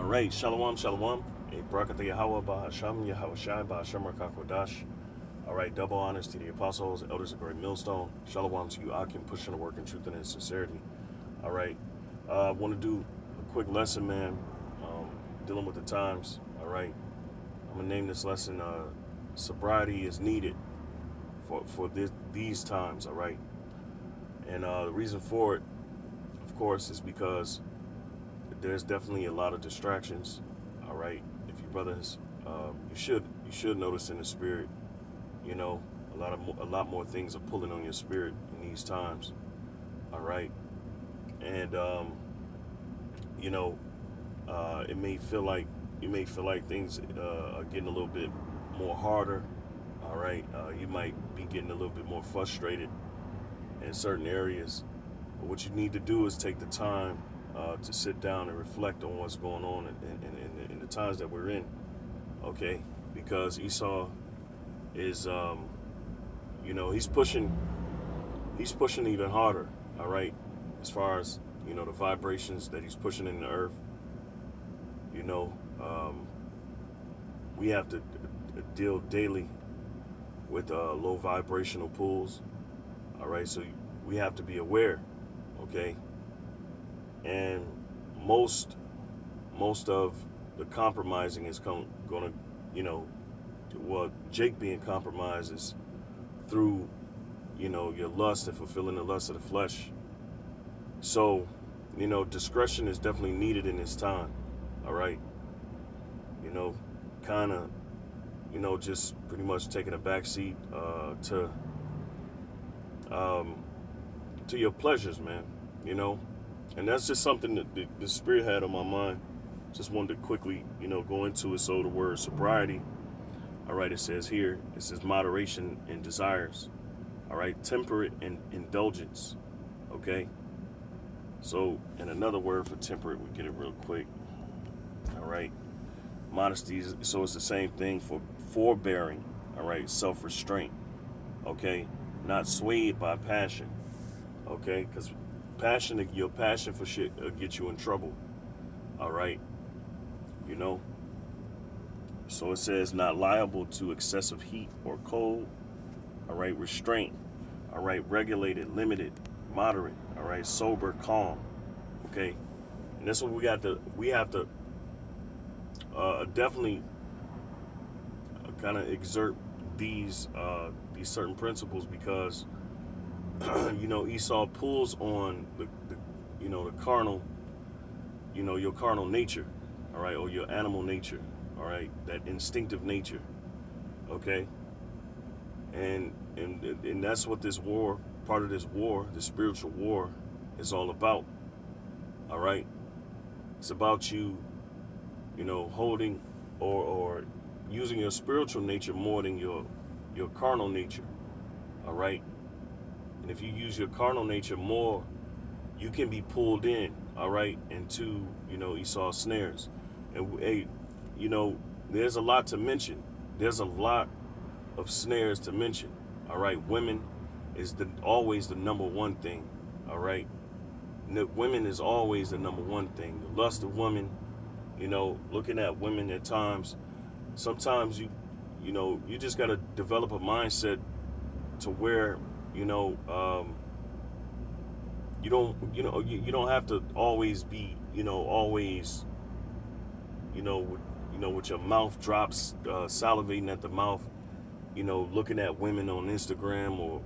right, Shalom, Shalom. A Barakatah Yahweh Bahasham, Yahweh Shai Bahasham Rakakwadash. All right, double honors to the apostles, elders of Great Millstone. Shalom to you, Akim, pushing the work in truth and in sincerity. All right, I want to do a quick lesson, man, dealing with the times. All right, I'm going to name this lesson, Sobriety is Needed for these times, all right? And the reason for it, of course, is because there's definitely a lot of distractions. All right, if you brothers, you should notice in the spirit, you know, a lot more things are pulling on your spirit in these times. All right, and you know, it may feel like things are getting a little bit more harder. All right, you might be getting a little bit more frustrated in certain areas. But what you need to do is take the time to sit down and reflect on what's going on in the times that we're in, okay? Because Esau is, you know, he's pushing even harder, all right? As far as, you know, the vibrations that he's pushing in the earth, you know, we have to deal daily with low vibrational pools, all right? So we have to be aware, okay? And most of the compromising is gonna, you know, well, Jake being compromised is through, you know, your lust and fulfilling the lust of the flesh. So, you know, discretion is definitely needed in this time. All right, you know, kind of, you know, just pretty much taking a backseat to your pleasures, man. You know. And that's just something that the Spirit had on my mind. Just wanted to quickly, you know, go into it. So the word sobriety, all right, it says moderation in desires, all right, temperate in indulgence, okay? So, and another word for temperate, we get it real quick, all right? Modesty, so it's the same thing for forbearing, all right, self-restraint, okay? Not swayed by passion, okay? Because your passion for shit get you in trouble. All right, you know. So it says not liable to excessive heat or cold. All right, restraint. All right, regulated, limited, moderate. All right, sober, calm. Okay, and that's what we have to definitely kind of exert these certain principles because you know, Esau pulls on the you know, the carnal, you know, your carnal nature, all right, or your animal nature, all right, that instinctive nature, okay, and that's what this war, part of this war, the spiritual war, is all about, all right. It's about you, you know, holding or using your spiritual nature more than your carnal nature, all right. And if you use your carnal nature more, you can be pulled in, all right, into, you know, Esau's snares. And, hey, you know, there's a lot to mention. There's a lot of snares to mention, all right. Women is always the number one thing, all right. Women is always the number one thing. The lust of women, you know, looking at women at times, sometimes you know, you just got to develop a mindset to where, you know, you don't have to always be, you know, always, you know, with your mouth drops, salivating at the mouth, you know, looking at women on Instagram or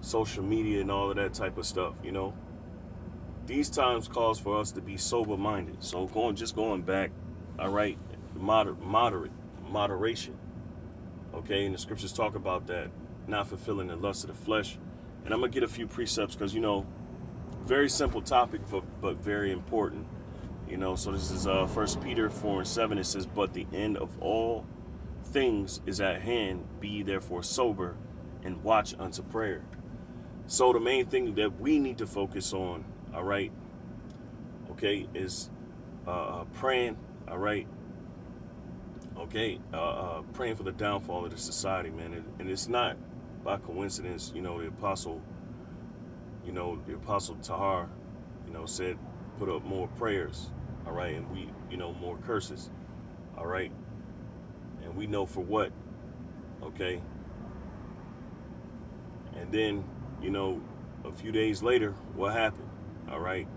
social media and all of that type of stuff, you know. These times calls for us to be sober-minded. So going back, all right, moderation, okay, and the scriptures talk about that, not fulfilling the lust of the flesh. And I'm gonna get a few precepts because, you know, very simple topic, but very important, you know. So this is 1 Peter 4:7. It says, "But the end of all things is at hand. Be ye therefore sober, and watch unto prayer." So the main thing that we need to focus on, all right, okay, is praying, all right, okay, praying for the downfall of the society, man. And it's not by coincidence, you know, the apostle Tahar, you know, said, put up more prayers, All right, and we, more curses. All right, and we know for what. Okay, and then, a few days later, what happened? All right,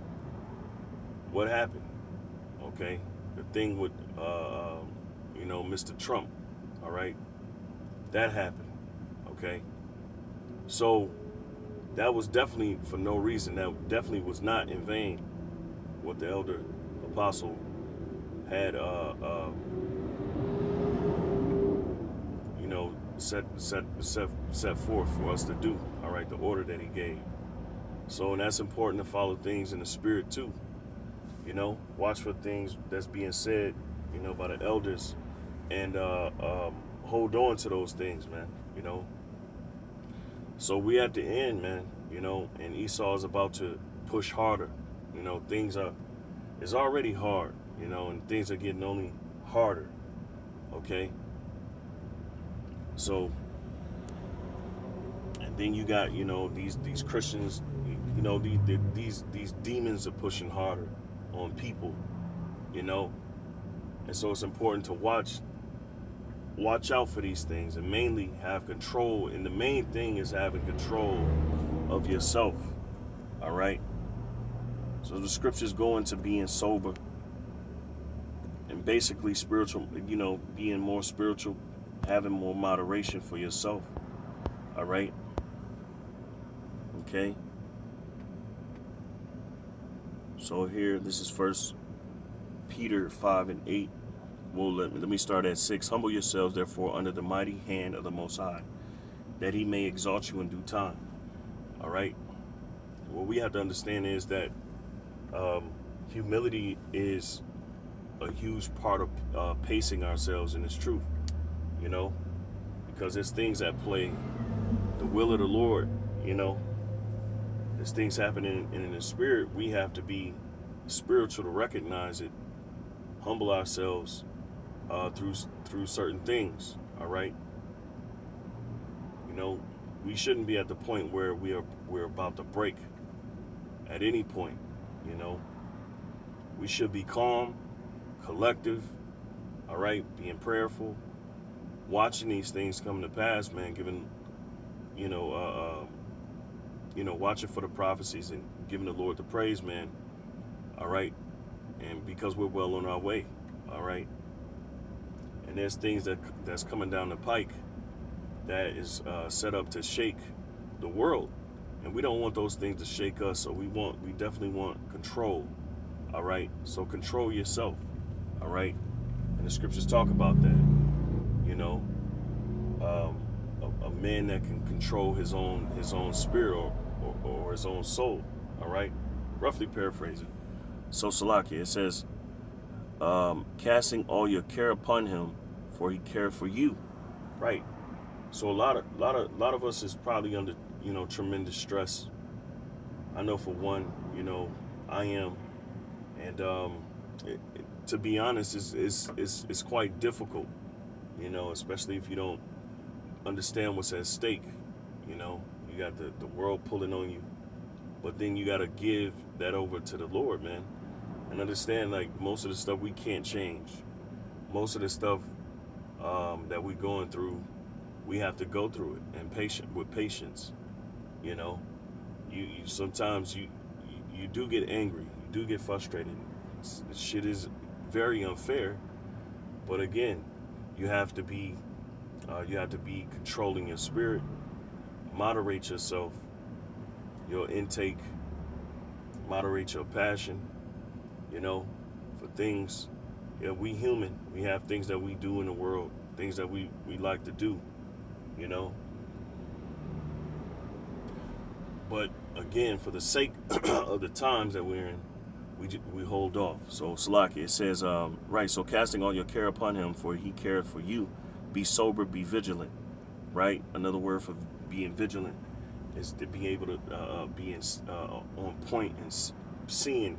what happened? Okay, the thing with, Mr. Trump. All right, that happened. Okay, so that was definitely for no reason. That definitely was not in vain. What the elder apostle had, set forth for us to do. All right, the order that he gave. So, and that's important to follow things in the spirit too. Watch for things that's being said, by the elders, and hold on to those things, man. So we at the end, man. And Esau is about to push harder. Things are it's already hard, and things are getting only harder. Okay. So, and then you got, these Christians, these demons are pushing harder on people, and so it's important to watch out for these things, and mainly have control. And the main thing is having control of yourself. All right. So the scriptures go into being sober and basically spiritual, being more spiritual, having more moderation for yourself. All right. Okay. So here, this is First Peter 5:8. Well, let me start at 6. Humble yourselves, therefore, under the mighty hand of the Most High, that he may exalt you in due time. All right. What we have to understand is that humility is a huge part of pacing ourselves in this truth, because there's things at play. The will of the Lord, there's things happening in the spirit. We have to be spiritual to recognize it, humble ourselves through certain things. All right. We shouldn't be at the point where we're about to break at any point. We should be calm, collective, all right, being prayerful, watching these things come to pass, man, giving, watching for the prophecies and giving the Lord the praise, man, all right, and because we're well on our way, all right, and there's things that's coming down the pike that is set up to shake the world, and we don't want those things to shake us, so we definitely want control. All right, so control yourself. All right, and the scriptures talk about that. A man that can control his own spirit or his own soul. All right, roughly paraphrasing. So Salakia, it says, casting all your care upon him, for he cared for you. Right. So a lot of us is probably under tremendous stress. I know for one, I am. And to be honest, it's quite difficult, especially if you don't understand what's at stake. You got the world pulling on you, but then you got to give that over to the Lord, man, and understand, like, most of the stuff we can't change. Most of the stuff that we're going through, we have to go through it and with patience. You sometimes you do get angry. Do get frustrated. Shit is very unfair, but again, you have to be controlling your spirit, moderate yourself, your intake, moderate your passion, for things. We human. We have things that we do in the world, things that we like to do, but again, for the sake of the times that we're in, we hold off. So Salaki, it says, right, so casting all your care upon him, for he cared for you. Be sober, be vigilant, right? Another word for being vigilant is to be able to be on point and seeing,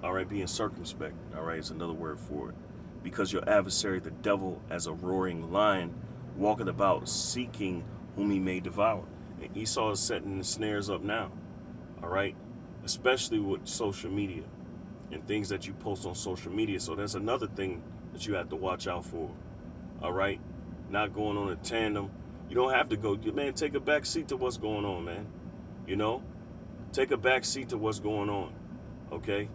all right, being circumspect, all right, is another word for it. Because your adversary, the devil, as a roaring lion, walketh about seeking whom he may devour. And Esau is setting the snares up now, all right, especially with social media. and things that you post on social media. So that's another thing that you have to watch out for. All right, not going on a tandem. You don't have to go, man. Take a back seat to what's going on, man. You know, take a back seat to what's going on. Okay,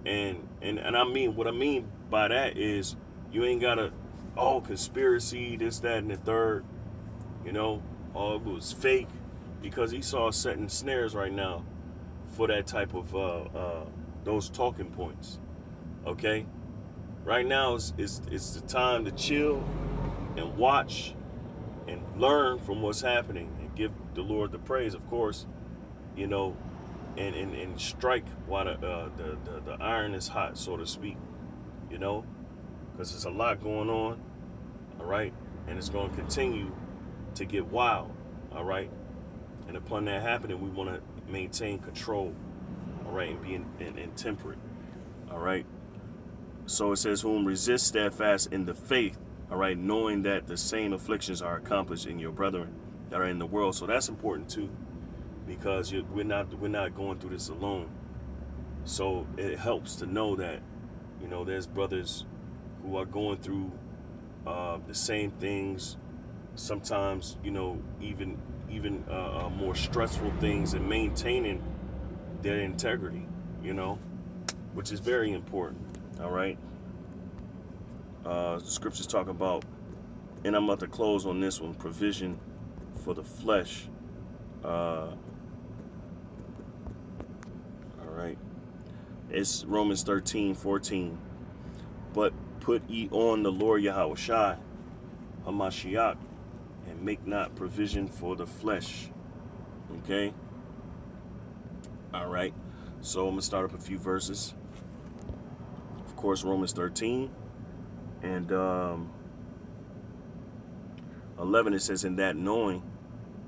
and I mean, what I mean by that is you ain't gotta, oh, conspiracy, this, that, and the third. You know, oh, it was fake, because Esau is setting snares right now for that type of those talking points. Okay, right now is the time to chill and watch and learn from what's happening and give the Lord the praise, of course. You know, and strike while the iron is hot, so to speak. You know, because there's a lot going on. All right, and it's going to continue to get wild. All right, and upon that happening, we want to maintain control. All right, and be in temperate. All right. So it says, whom resist steadfast in the faith, all right, knowing that the same afflictions are accomplished in your brethren that are in the world. So that's important too, because we're not going through this alone. So it helps to know that, you know, there's brothers who are going through the same things, sometimes, you know, even more stressful things, and maintaining their integrity, you know, which is very important. All right. Scriptures talk about, and I'm about to close on this one, provision for the flesh. All right. It's Romans 13:14. But put ye on the Lord Yahushua Hamashiach, and make not provision for the flesh. Okay. All right. So I'm going to start up a few verses. Of course, Romans 13 and 11, it says, in that knowing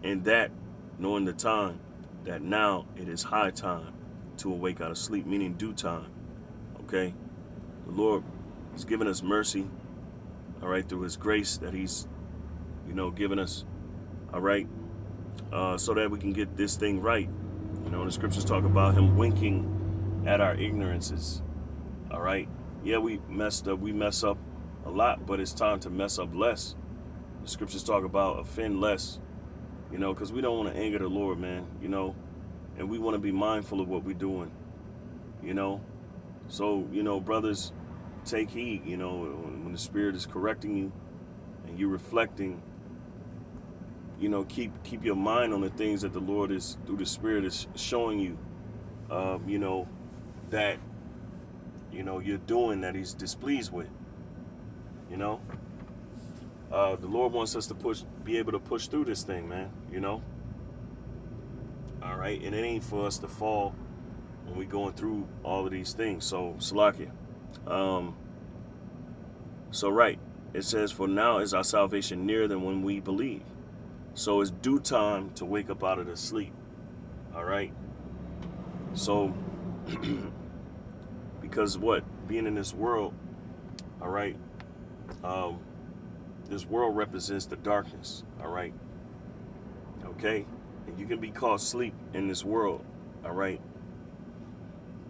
the time, that now it is high time to awake out of sleep, meaning due time. Okay. The Lord has given us mercy, all right, through his grace that he's, you know, given us, all right, so that we can get this thing right. You know, the scriptures talk about him winking at our ignorances. All right. Yeah, we mess up a lot, but it's time to mess up less. The scriptures talk about offend less, you know, because we don't want to anger the Lord, man, you know, and we want to be mindful of what we're doing, you know. So, you know, brothers, take heed, you know, when the Spirit is correcting you and you're reflecting, you know, keep your mind on the things that the Lord is, through the Spirit, is showing you, you know, that, you know, you're doing, that he's displeased with. You know, the Lord wants us to be able to push through this thing, man, you know. All right, and it ain't for us to fall when we're going through all of these things. So, Salakia. So, right, it says, for now is our salvation nearer than when we believe. So it's due time to wake up out of the sleep. All right. So, because being in this world, all right, this world represents the darkness, all right, okay, and you can be caught asleep in this world, all right,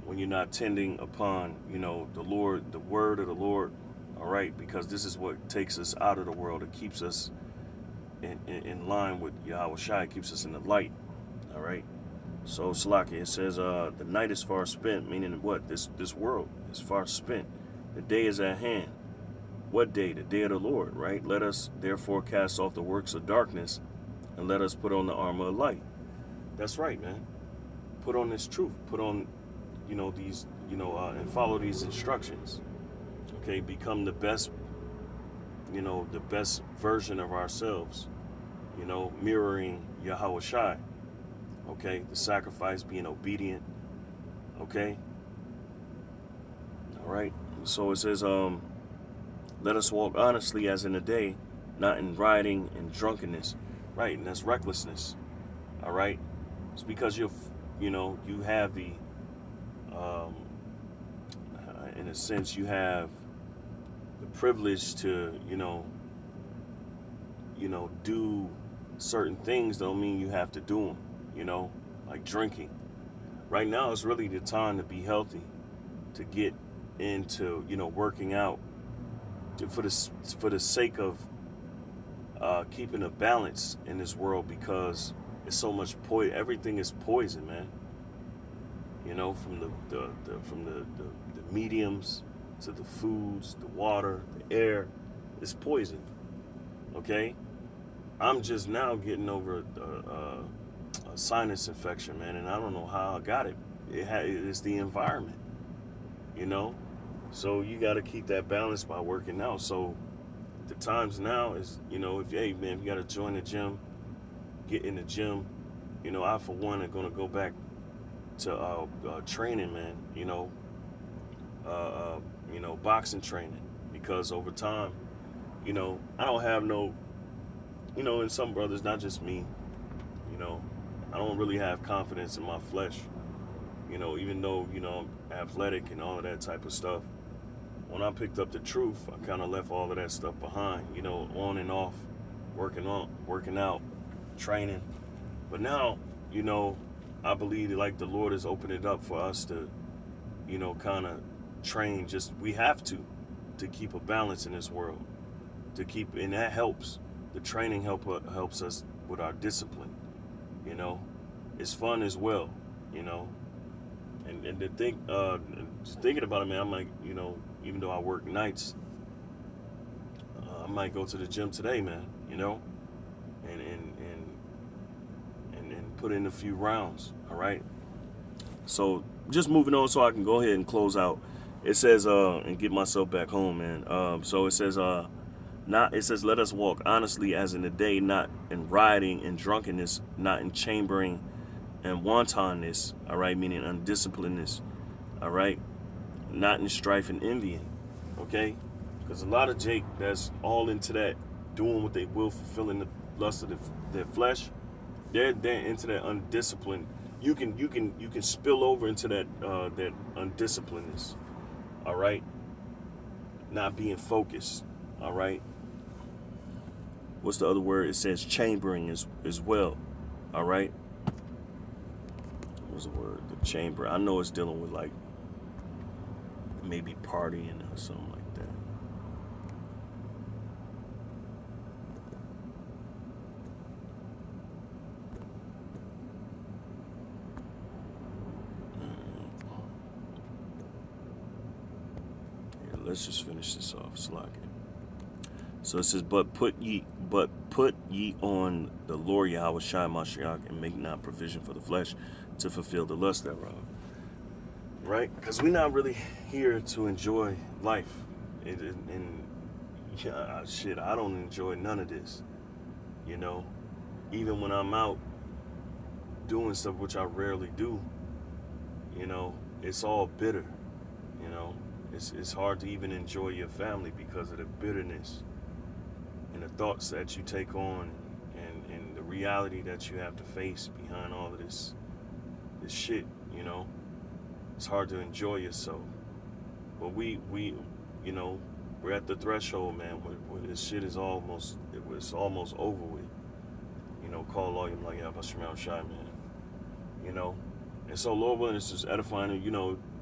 when you're not tending upon, you know, the Lord, the word of the Lord, all right, because this is what takes us out of the world. It keeps us in line with Yahushua. It keeps us in the light, all right. So, Salaki, it says, the night is far spent, meaning what? This world is far spent. The day is at hand. What day? The day of the Lord, right? Let us therefore cast off the works of darkness, and let us put on the armor of light. That's right, man. Put on this truth. Put on, you know, these, you know, and follow these instructions. Okay, become the best, you know, the best version of ourselves. You know, mirroring Yahushua. Okay, the sacrifice, being obedient. Okay. All right. So it says, let us walk honestly as in the day, not in rioting and drunkenness. Right, and that's recklessness. All right. It's because you have the, in a sense, you have the privilege to, you know, do certain things. Don't mean you have to do them. You know, like drinking. Right now is really the time to be healthy. to get into, working out for the sake of keeping a balance in this world, because it's so much poison. Everything is poison, man. From the mediums to the foods, the water, the air, it's poison. Okay, I'm just now getting over a sinus infection, man, and I don't know how I got it. It's the environment, you know. So you got to keep that balance by working out. So the times now is, if if you got to join the gym, get in the gym. I for one are gonna go back to training, man. Boxing training, because over time, I don't have no, and some brothers, not just me, I don't really have confidence in my flesh. Even though I'm athletic and all of that type of stuff. When I picked up the truth, I kind of left all of that stuff behind. On and off, working out, training. But now, I believe that, like, the Lord has opened it up for us to, kind of train. Just, we have to keep a balance in this world, and that helps. The training helps us with our discipline. It's fun as well. And to think, just thinking about it, man, I'm like, even though I work nights, I might go to the gym today, man. And put in a few rounds. All right. So just moving on, so I can go ahead and close out. It says, and get myself back home, man. So it says, let us walk honestly as in the day, not in rioting and drunkenness, not in chambering and wantonness, all right, meaning undisciplinedness, all right, not in strife and envying, okay? Because a lot of Jake that's all into that, doing what they will, fulfilling the lust of their flesh, they're into that undisciplined. You can spill over into that undisciplinedness, all right? Not being focused, all right? What's the other word? It says chambering as well, all right? What's the word? The chamber. I know it's dealing with, like, maybe partying or something like that. Yeah, let's just finish this off. Slacking. So it says, but put ye on the Lord Yahweh Shai Mashiach, and make not provision for the flesh to fulfill the lust thereof. Right? Because we're not really here to enjoy life. And shit, I don't enjoy none of this. Even when I'm out doing stuff, which I rarely do, it's all bitter. It's hard to even enjoy your family because of the bitterness and the thoughts that you take on, and the reality that you have to face behind all of this shit. It's hard to enjoy yourself. But we're at the threshold, man, where this shit is almost over with. Call all your like Yabashim Shai, man. And so, Lord willing, it's just edifying, and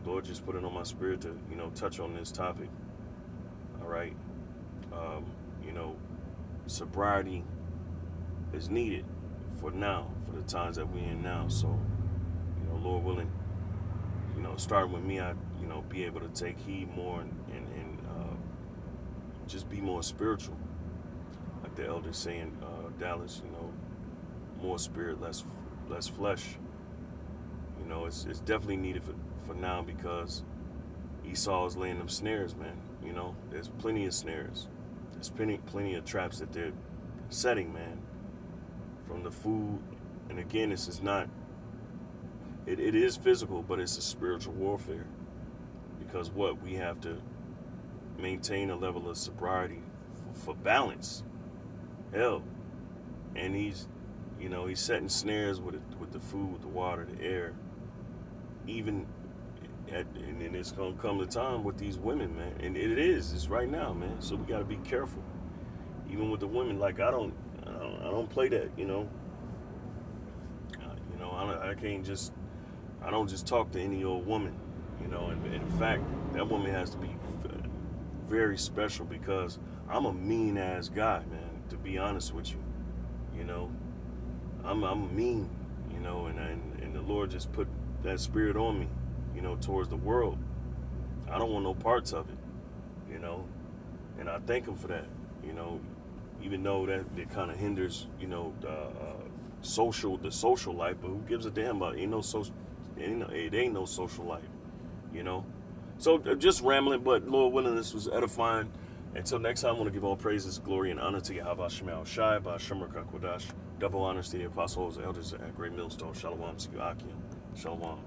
Lord just put it on my spirit to, touch on this topic. All right. Sobriety is needed for now, for the times that we're in now. So, Lord willing, starting with me, I, be able to take heed more and just be more spiritual. Like the elders saying, Dallas, more spirit, less flesh. It's definitely needed for now, because Esau is laying them snares, man. There's plenty of snares. There's plenty of traps that they're setting, man. From the food, and again, this is not. It is physical, but it's a spiritual warfare, because we have to maintain a level of sobriety for balance. Hell, and he's setting snares with the food, the water, the air. Even and it's gonna come to time with these women, man. And it's right now, man. So we gotta be careful. Even with the women, like I don't play that, I don't just talk to any old woman. You know, and in fact, that woman has to be very special because I'm a mean ass guy, man. To be honest with you, you know, I'm mean, you know, and the Lord just put that spirit on me, you know, towards the world. I don't want no parts of it, you know, and I thank Him for that, you know, even though that it kind of hinders, you know, the social life. But who gives a damn about it? Ain't no social, it ain't no social life, you know. So just rambling, but Lord willing, this was edifying. Until next time, I want to give all praises, glory, and honor to Yahweh Shemal Shai, Ba'ashem Rakakwadash. Double honors to the apostles, elders at Great Millstone. Shalom to you, Akim. Shalom.